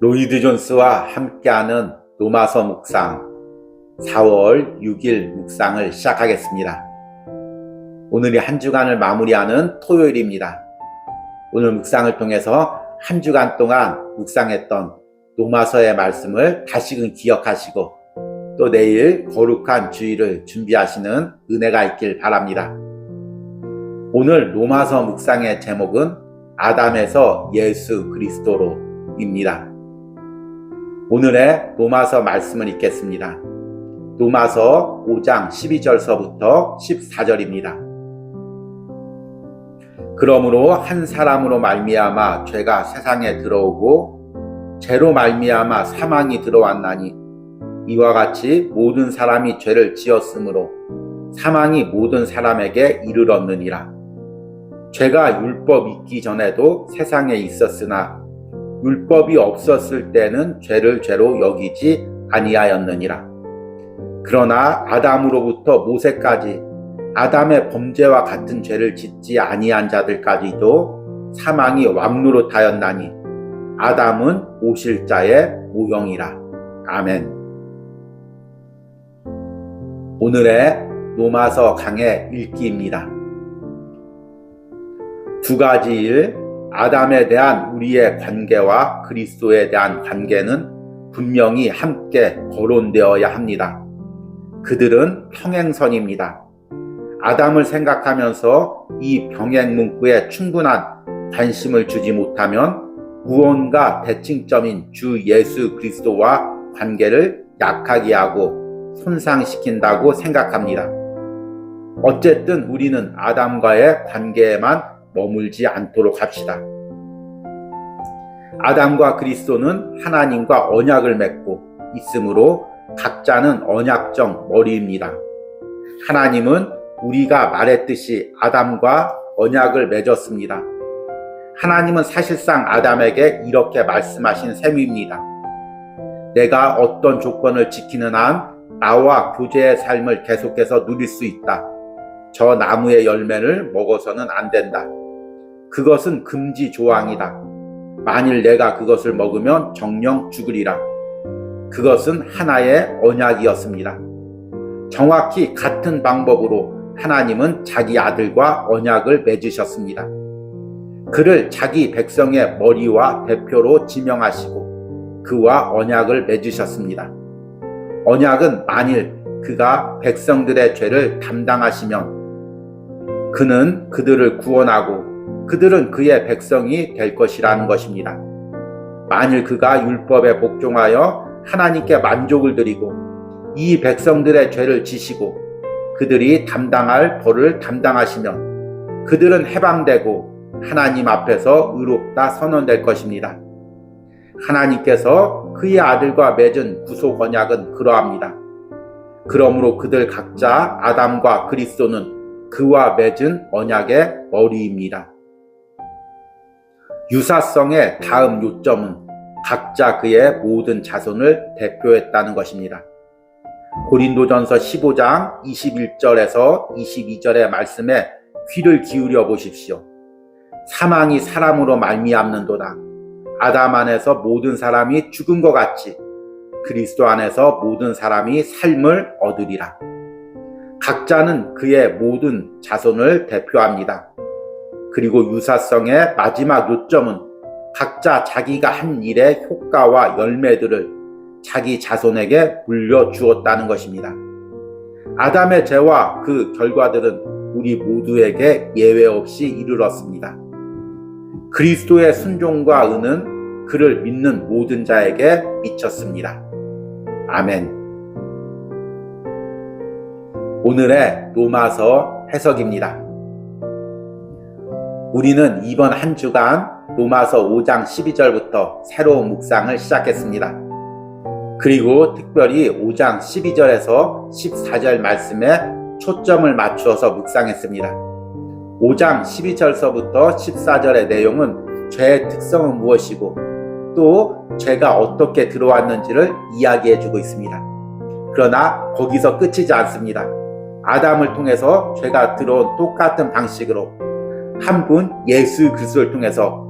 로이드 존스와 함께하는 로마서 묵상 4월 6일 묵상을 시작하겠습니다. 오늘이 한 주간을 마무리하는 토요일입니다. 오늘 묵상을 통해서 한 주간 동안 묵상했던 로마서의 말씀을 다시금 기억하시고 또 내일 거룩한 주일을 준비하시는 은혜가 있길 바랍니다. 오늘 로마서 묵상의 제목은 아담에서 예수 그리스도로입니다. 오늘의 로마서 말씀을 읽겠습니다. 로마서 5장 12절서부터 14절입니다. 그러므로 한 사람으로 말미암아 죄가 세상에 들어오고 죄로 말미암아 사망이 들어왔나니 이와 같이 모든 사람이 죄를 지었으므로 사망이 모든 사람에게 이르렀느니라. 죄가 율법 있기 전에도 세상에 있었으나 율법이 없었을 때는 죄를 죄로 여기지 아니하였느니라. 그러나 아담으로부터 모세까지 아담의 범죄와 같은 죄를 짓지 아니한 자들까지도 사망이 왕노릇하였나니 아담은 오실 자의 모형이라. 아멘. 오늘의 로마서 강의 읽기입니다. 두 가지 일, 아담에 대한 우리의 관계와 그리스도에 대한 관계는 분명히 함께 거론되어야 합니다. 그들은 평행선입니다. 아담을 생각하면서 이 병행 문구에 충분한 관심을 주지 못하면 무언가 대칭점인 주 예수 그리스도와 관계를 약하게 하고 손상시킨다고 생각합니다. 어쨌든 우리는 아담과의 관계에만 머물지 않도록 합시다. 아담과 그리스도는 하나님과 언약을 맺고 있으므로 각자는 언약적 머리입니다. 하나님은 우리가 말했듯이 아담과 언약을 맺었습니다. 하나님은 사실상 아담에게 이렇게 말씀하신 셈입니다. 내가 어떤 조건을 지키는 한 나와 교제의 삶을 계속해서 누릴 수 있다. 저 나무의 열매를 먹어서는 안 된다. 그것은 금지 조항이다. 만일 내가 그것을 먹으면 정녕 죽으리라. 그것은 하나의 언약이었습니다. 정확히 같은 방법으로 하나님은 자기 아들과 언약을 맺으셨습니다. 그를 자기 백성의 머리와 대표로 지명하시고 그와 언약을 맺으셨습니다. 언약은 만일 그가 백성들의 죄를 담당하시면 그는 그들을 구원하고 그들은 그의 백성이 될 것이라는 것입니다. 만일 그가 율법에 복종하여 하나님께 만족을 드리고 이 백성들의 죄를 지시고 그들이 담당할 벌을 담당하시면 그들은 해방되고 하나님 앞에서 의롭다 선언될 것입니다. 하나님께서 그의 아들과 맺은 구속 언약은 그러합니다. 그러므로 그들 각자 아담과 그리스도는 그와 맺은 언약의 머리입니다. 유사성의 다음 요점은 각자 그의 모든 자손을 대표했다는 것입니다. 고린도전서 15장 21절에서 22절의 말씀에 귀를 기울여 보십시오. 사망이 사람으로 말미암는도다. 아담 안에서 모든 사람이 죽은 것 같이 그리스도 안에서 모든 사람이 삶을 얻으리라. 각자는 그의 모든 자손을 대표합니다. 그리고 유사성의 마지막 요점은 각자 자기가 한 일의 효과와 열매들을 자기 자손에게 물려주었다는 것입니다. 아담의 죄와 그 결과들은 우리 모두에게 예외 없이 이르렀습니다. 그리스도의 순종과 은은 그를 믿는 모든 자에게 미쳤습니다. 아멘. 오늘의 로마서 해석입니다. 우리는 이번 한 주간 로마서 5장 12절부터 새로운 묵상을 시작했습니다. 그리고 특별히 5장 12절에서 14절 말씀에 초점을 맞추어서 묵상했습니다. 5장 12절서부터 14절의 내용은 죄의 특성은 무엇이고 또 죄가 어떻게 들어왔는지를 이야기해주고 있습니다. 그러나 거기서 끝이지 않습니다. 아담을 통해서 죄가 들어온 똑같은 방식으로 한 분 예수 그리스도를 통해서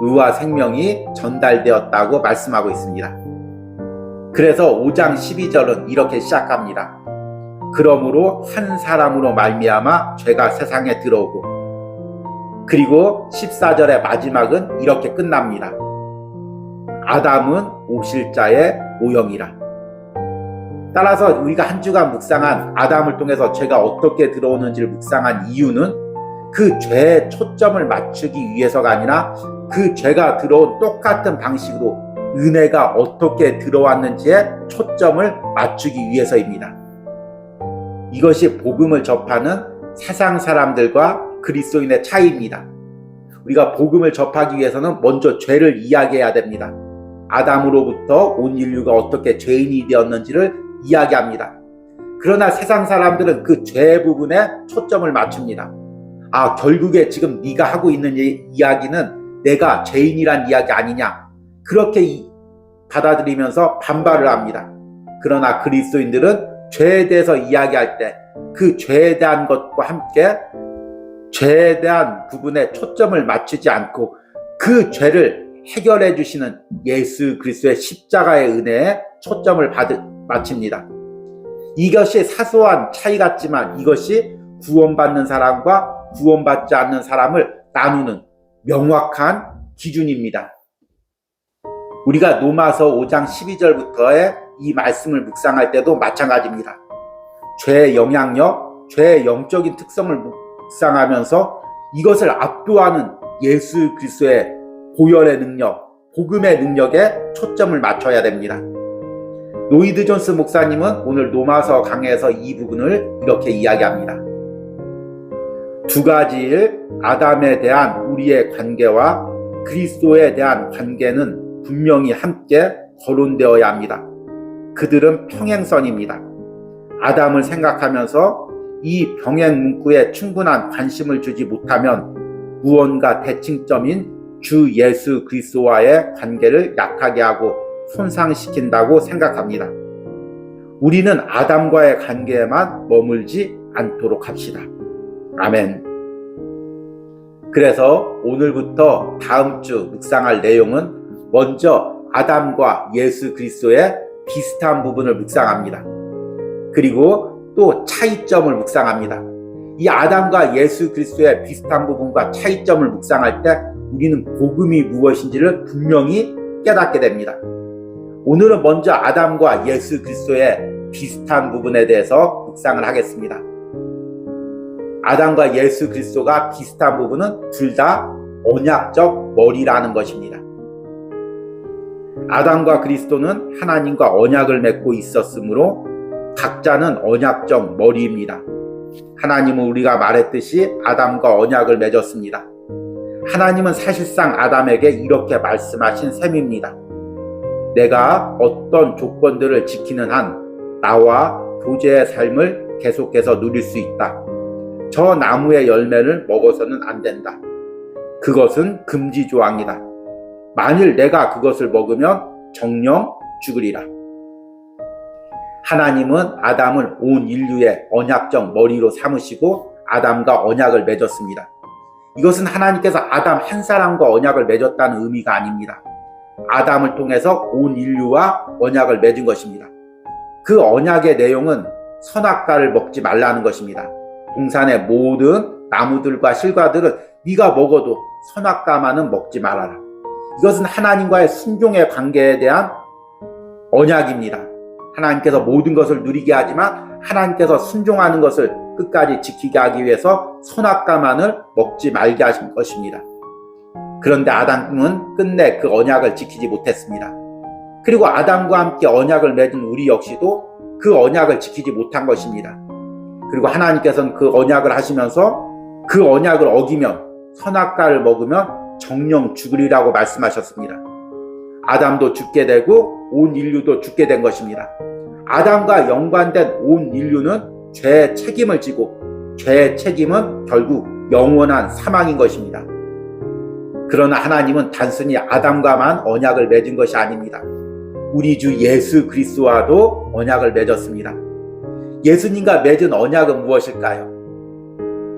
의와 생명이 전달되었다고 말씀하고 있습니다. 그래서 5장 12절은 이렇게 시작합니다. 그러므로 한 사람으로 말미암아 죄가 세상에 들어오고, 그리고 14절의 마지막은 이렇게 끝납니다. 아담은 오실자의 모형이라. 따라서 우리가 한 주간 묵상한 아담을 통해서 죄가 어떻게 들어오는지를 묵상한 이유는 그 죄에 초점을 맞추기 위해서가 아니라 그 죄가 들어온 똑같은 방식으로 은혜가 어떻게 들어왔는지에 초점을 맞추기 위해서입니다. 이것이 복음을 접하는 세상 사람들과 그리스도인의 차이입니다. 우리가 복음을 접하기 위해서는 먼저 죄를 이야기해야 됩니다. 아담으로부터 온 인류가 어떻게 죄인이 되었는지를 이야기합니다. 그러나 세상 사람들은 그 죄 부분에 초점을 맞춥니다. 결국에 지금 네가 하고 있는 이야기는 내가 죄인이란 이야기 아니냐, 그렇게 받아들이면서 반발을 합니다. 그러나 그리스도인들은 죄에 대해서 이야기할 때 그 죄에 대한 것과 함께 죄에 대한 부분에 초점을 맞추지 않고 그 죄를 해결해 주시는 예수 그리스도의 십자가의 은혜에 초점을 맞춥니다. 이것이 사소한 차이 같지만 이것이 구원받는 사람과 구원받지 않는 사람을 나누는 명확한 기준입니다. 우리가 로마서 5장 12절부터의 이 말씀을 묵상할 때도 마찬가지입니다. 죄의 영향력, 죄의 영적인 특성을 묵상하면서 이것을 압도하는 예수 그리스도의 보혈의 능력, 복음의 능력에 초점을 맞춰야 됩니다. 로이드 존스 목사님은 오늘 로마서 강해에서 이 부분을 이렇게 이야기합니다. 두 가지일 아담에 대한 우리의 관계와 그리스도에 대한 관계는 분명히 함께 거론되어야 합니다. 그들은 평행선입니다. 아담을 생각하면서 이 병행 문구에 충분한 관심을 주지 못하면 무언가 대칭점인 주 예수 그리스도와의 관계를 약하게 하고 손상시킨다고 생각합니다. 우리는 아담과의 관계에만 머물지 않도록 합시다. 아멘. 그래서 오늘부터 다음 주 묵상할 내용은 먼저 아담과 예수 그리스도의 비슷한 부분을 묵상합니다. 그리고 또 차이점을 묵상합니다. 이 아담과 예수 그리스도의 비슷한 부분과 차이점을 묵상할 때 우리는 복음이 무엇인지를 분명히 깨닫게 됩니다. 오늘은 먼저 아담과 예수 그리스도의 비슷한 부분에 대해서 묵상을 하겠습니다. 아담과 예수 그리스도가 비슷한 부분은 둘 다 언약적 머리라는 것입니다. 아담과 그리스도는 하나님과 언약을 맺고 있었으므로 각자는 언약적 머리입니다. 하나님은 우리가 말했듯이 아담과 언약을 맺었습니다. 하나님은 사실상 아담에게 이렇게 말씀하신 셈입니다. 내가 어떤 조건들을 지키는 한 나와 교제의 삶을 계속해서 누릴 수 있다. 저 나무의 열매를 먹어서는 안 된다. 그것은 금지 조항이다. 만일 내가 그것을 먹으면 정녕 죽으리라. 하나님은 아담을 온 인류의 언약적 머리로 삼으시고 아담과 언약을 맺었습니다. 이것은 하나님께서 아담 한 사람과 언약을 맺었다는 의미가 아닙니다. 아담을 통해서 온 인류와 언약을 맺은 것입니다. 그 언약의 내용은 선악과를 먹지 말라는 것입니다. 동산의 모든 나무들과 실과들은 네가 먹어도 선악과만은 먹지 말아라. 이것은 하나님과의 순종의 관계에 대한 언약입니다. 하나님께서 모든 것을 누리게 하지만 하나님께서 순종하는 것을 끝까지 지키게 하기 위해서 선악과만을 먹지 말게 하신 것입니다. 그런데 아담은 끝내 그 언약을 지키지 못했습니다. 그리고 아담과 함께 언약을 맺은 우리 역시도 그 언약을 지키지 못한 것입니다. 그리고 하나님께서는 그 언약을 하시면서 그 언약을 어기면 선악과를 먹으면 정녕 죽으리라고 말씀하셨습니다. 아담도 죽게 되고 온 인류도 죽게 된 것입니다. 아담과 연관된 온 인류는 죄의 책임을 지고 죄의 책임은 결국 영원한 사망인 것입니다. 그러나 하나님은 단순히 아담과만 언약을 맺은 것이 아닙니다. 우리 주 예수 그리스도와도 언약을 맺었습니다. 예수님과 맺은 언약은 무엇일까요?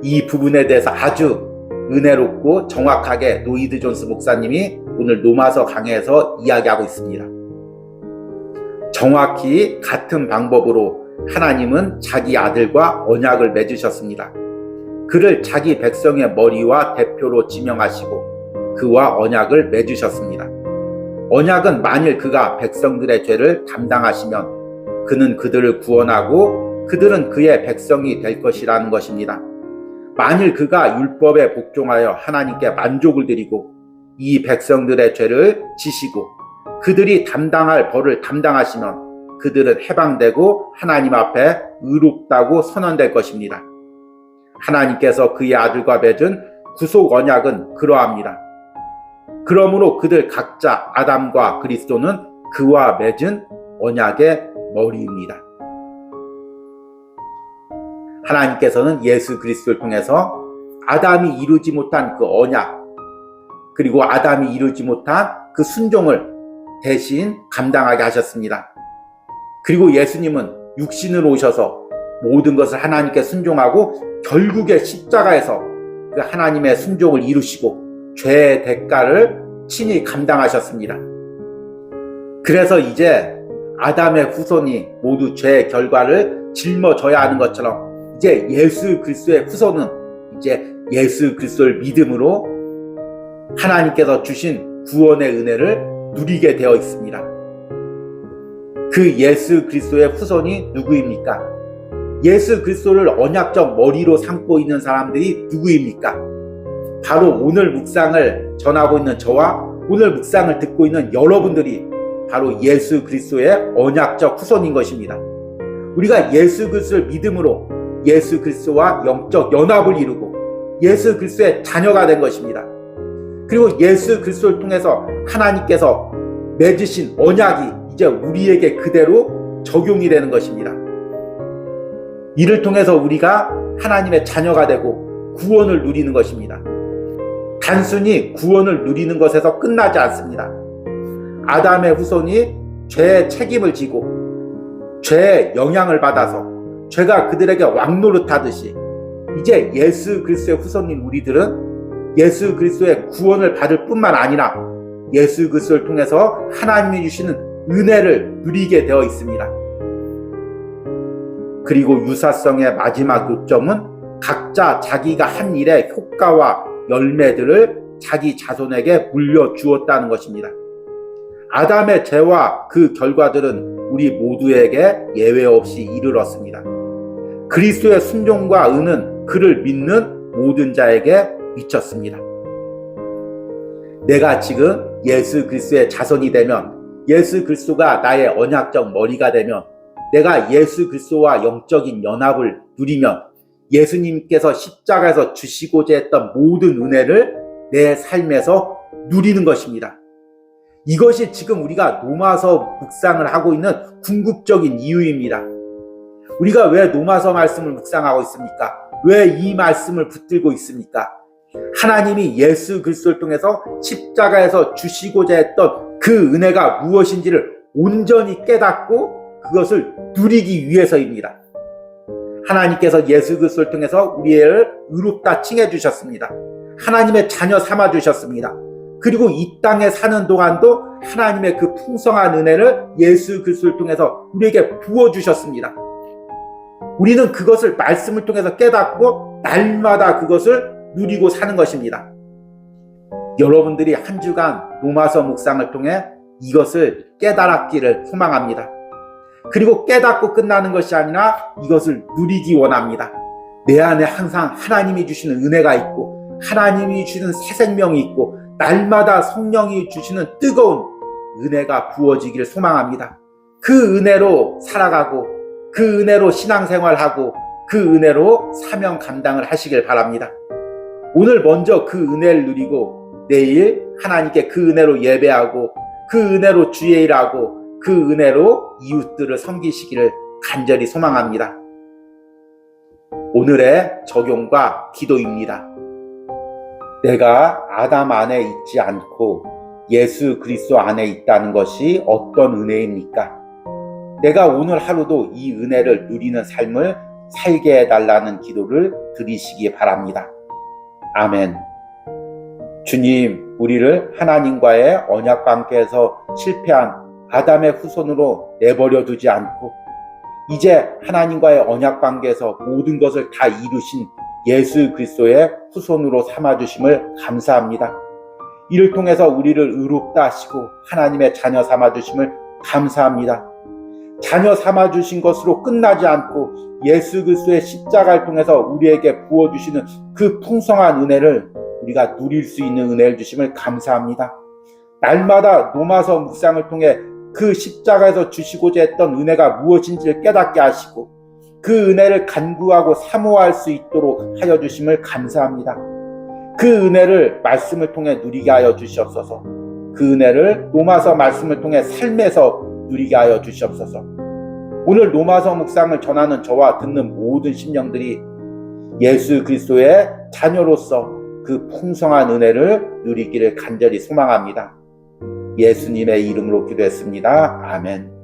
이 부분에 대해서 아주 은혜롭고 정확하게 로이드 존스 목사님이 오늘 로마서 강해에서 이야기하고 있습니다. 정확히 같은 방법으로 하나님은 자기 아들과 언약을 맺으셨습니다. 그를 자기 백성의 머리와 대표로 지명하시고 그와 언약을 맺으셨습니다. 언약은 만일 그가 백성들의 죄를 담당하시면 그는 그들을 구원하고 그들은 그의 백성이 될 것이라는 것입니다. 만일 그가 율법에 복종하여 하나님께 만족을 드리고 이 백성들의 죄를 지시고 그들이 담당할 벌을 담당하시면 그들은 해방되고 하나님 앞에 의롭다고 선언될 것입니다. 하나님께서 그의 아들과 맺은 구속 언약은 그러합니다. 그러므로 그들 각자 아담과 그리스도는 그와 맺은 언약의 머리입니다. 하나님께서는 예수 그리스도를 통해서 아담이 이루지 못한 그 언약, 그리고 아담이 이루지 못한 그 순종을 대신 감당하게 하셨습니다. 그리고 예수님은 육신으로 오셔서 모든 것을 하나님께 순종하고 결국에 십자가에서 그 하나님의 순종을 이루시고 죄의 대가를 친히 감당하셨습니다. 그래서 이제 아담의 후손이 모두 죄의 결과를 짊어져야 하는 것처럼 이제 예수 그리스도의 후손은 이제 예수 그리스도를 믿음으로 하나님께서 주신 구원의 은혜를 누리게 되어 있습니다. 그 예수 그리스도의 후손이 누구입니까? 예수 그리스도를 언약적 머리로 삼고 있는 사람들이 누구입니까? 바로 오늘 묵상을 전하고 있는 저와 오늘 묵상을 듣고 있는 여러분들이 바로 예수 그리스도의 언약적 후손인 것입니다. 우리가 예수 그리스도를 믿음으로 예수 그리스도와 영적 연합을 이루고 예수 그리스도의 자녀가 된 것입니다. 그리고 예수 그리스도를 통해서 하나님께서 맺으신 언약이 이제 우리에게 그대로 적용이 되는 것입니다. 이를 통해서 우리가 하나님의 자녀가 되고 구원을 누리는 것입니다. 단순히 구원을 누리는 것에서 끝나지 않습니다. 아담의 후손이 죄의 책임을 지고 죄의 영향을 받아서 죄가 그들에게 왕노릇하듯이 이제 예수 그리스도의 후손인 우리들은 예수 그리스도의 구원을 받을 뿐만 아니라 예수 그리스도를 통해서 하나님이 주시는 은혜를 누리게 되어 있습니다. 그리고 유사성의 마지막 요점은 각자 자기가 한 일의 효과와 열매들을 자기 자손에게 물려주었다는 것입니다. 아담의 죄와 그 결과들은 우리 모두에게 예외 없이 이르렀습니다. 그리스도의 순종과 은은 그를 믿는 모든 자에게 미쳤습니다. 내가 지금 예수 그리스도의 자손이 되면, 예수 그리스도가 나의 언약적 머리가 되면, 내가 예수 그리스도와 영적인 연합을 누리면 예수님께서 십자가에서 주시고자 했던 모든 은혜를 내 삶에서 누리는 것입니다. 이것이 지금 우리가 로마서 묵상을 하고 있는 궁극적인 이유입니다. 우리가 왜 로마서 말씀을 묵상하고 있습니까? 왜 이 말씀을 붙들고 있습니까? 하나님이 예수 그리스도를 통해서 십자가에서 주시고자 했던 그 은혜가 무엇인지를 온전히 깨닫고 그것을 누리기 위해서입니다. 하나님께서 예수 그리스도를 통해서 우리를 의롭다 칭해 주셨습니다. 하나님의 자녀 삼아 주셨습니다. 그리고 이 땅에 사는 동안도 하나님의 그 풍성한 은혜를 예수 그리스도를 통해서 우리에게 부어 주셨습니다. 우리는 그것을 말씀을 통해서 깨닫고 날마다 그것을 누리고 사는 것입니다. 여러분들이 한 주간 로마서 묵상을 통해 이것을 깨달았기를 소망합니다. 그리고 깨닫고 끝나는 것이 아니라 이것을 누리기 원합니다. 내 안에 항상 하나님이 주시는 은혜가 있고 하나님이 주시는 새 생명이 있고 날마다 성령이 주시는 뜨거운 은혜가 부어지기를 소망합니다. 그 은혜로 살아가고 그 은혜로 신앙생활하고 그 은혜로 사명 감당을 하시길 바랍니다. 오늘 먼저 그 은혜를 누리고 내일 하나님께 그 은혜로 예배하고 그 은혜로 주의 일하고 그 은혜로 이웃들을 섬기시기를 간절히 소망합니다. 오늘의 적용과 기도입니다. 내가 아담 안에 있지 않고 예수 그리스도 안에 있다는 것이 어떤 은혜입니까? 내가 오늘 하루도 이 은혜를 누리는 삶을 살게 해달라는 기도를 드리시기 바랍니다. 아멘. 주님, 우리를 하나님과의 언약 관계에서 실패한 아담의 후손으로 내버려 두지 않고 이제 하나님과의 언약 관계에서 모든 것을 다 이루신 예수 그리스도의 후손으로 삼아주심을 감사합니다. 이를 통해서 우리를 의롭다 하시고 하나님의 자녀 삼아주심을 감사합니다. 자녀 삼아주신 것으로 끝나지 않고 예수 그리스도의 십자가를 통해서 우리에게 부어주시는 그 풍성한 은혜를 우리가 누릴 수 있는 은혜를 주심을 감사합니다. 날마다 로마서 묵상을 통해 그 십자가에서 주시고자 했던 은혜가 무엇인지를 깨닫게 하시고 그 은혜를 간구하고 사모할 수 있도록 하여 주심을 감사합니다. 그 은혜를 말씀을 통해 누리게 하여 주시옵소서. 그 은혜를 로마서 말씀을 통해 삶에서 누리게 하여 주시옵소서. 오늘 로마서 묵상을 전하는 저와 듣는 모든 심령들이 예수 그리스도의 자녀로서 그 풍성한 은혜를 누리기를 간절히 소망합니다. 예수님의 이름으로 기도했습니다. 아멘.